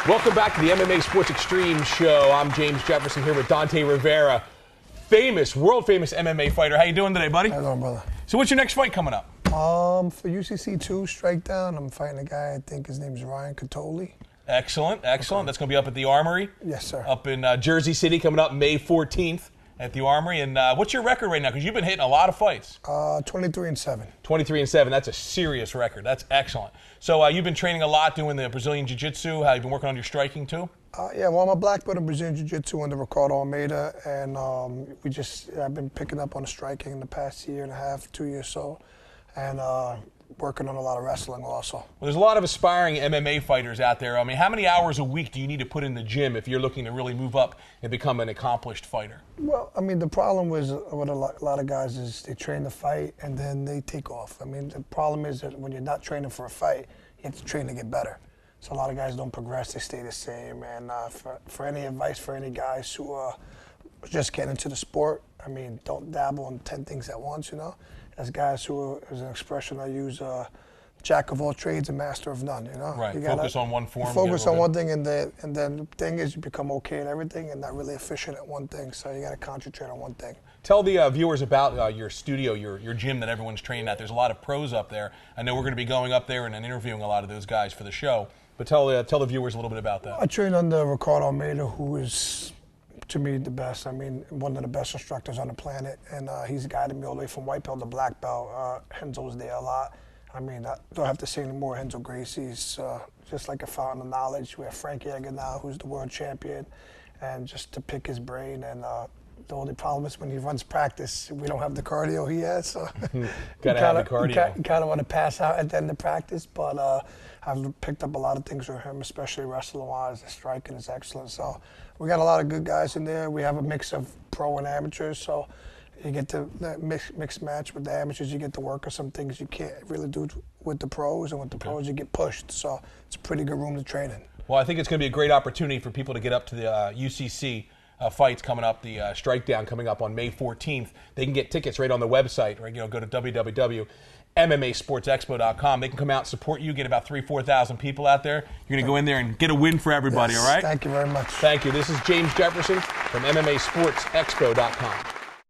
Welcome back to the MMA Sports Extreme Show. I'm James Jefferson here with Dante Rivera, world famous MMA fighter. How you doing today, buddy? How you doing, brother? So what's your next fight coming up? For UCC 2 Strike Down, I'm fighting a guy, I think his name's Ryan Catoli. Excellent. That's going to be up at the Armory. Yes, sir. Up in Jersey City, coming up May 14th at the Armory. And what's your record right now? Because you've been hitting a lot of fights. 23-7. 23-7. That's a serious record. That's excellent. So you've been training a lot, doing the Brazilian Jiu-Jitsu. Have you been working on your striking too? Yeah, well, I'm a black belt in Brazilian Jiu-Jitsu under Ricardo Almeida, and I've been picking up on the striking in the past year and a half, 2 years so, and working on a lot of wrestling also. Well, there's a lot of aspiring MMA fighters out there. I mean, how many hours a week do you need to put in the gym if you're looking to really move up and become an accomplished fighter? Well, I mean, the problem with a lot of guys is they train to fight and then they take off. I mean, the problem is that when you're not training for a fight, you have to train to get better. So a lot of guys don't progress, they stay the same. And for any advice for any guys who just get into the sport, I mean, don't dabble in 10 things at once, you know? As guys who, as an expression I use, jack of all trades and master of none, you know? Right, you focus on one form. Focus on one thing, and then the thing is you become okay at everything and not really efficient at one thing. So you got to concentrate on one thing. Tell the viewers about your studio, your gym that everyone's training at. There's a lot of pros up there. I know we're going to be going up there and interviewing a lot of those guys for the show. But tell the viewers a little bit about that. I train under Ricardo Almeida, who is, to me, the best. I mean, one of the best instructors on the planet. And he's guided me all the way from white belt to black belt. Renzo's there a lot. I mean, I don't have to say anymore. Renzo Gracie's just like a fountain of knowledge. We have Frank Yeager now, who's the world champion. And just to pick his brain. And the only problem is when he runs practice, we don't have the cardio he has. So Gotta have the cardio. You kind of want to pass out at the end of practice. But I've picked up a lot of things from him, especially wrestling-wise. The striking is excellent. So we got a lot of good guys in there. We have a mix of pro and amateurs. So you get to mix match with the amateurs. You get to work on some things you can't really do with the pros. And with the pros, you get pushed. So it's a pretty good room to train in. Well, I think it's going to be a great opportunity for people to get up to the UCC fights coming up, the Strike Down coming up on May 14th. They can get tickets right on the website, or go to www.MMASportsExpo.com. They can come out, support you, get about 3,000-4,000 people out there. You're going to go in there and get a win for everybody, yes, all right? Thank you very much. Thank you. This is James Jefferson from MMASportsExpo.com.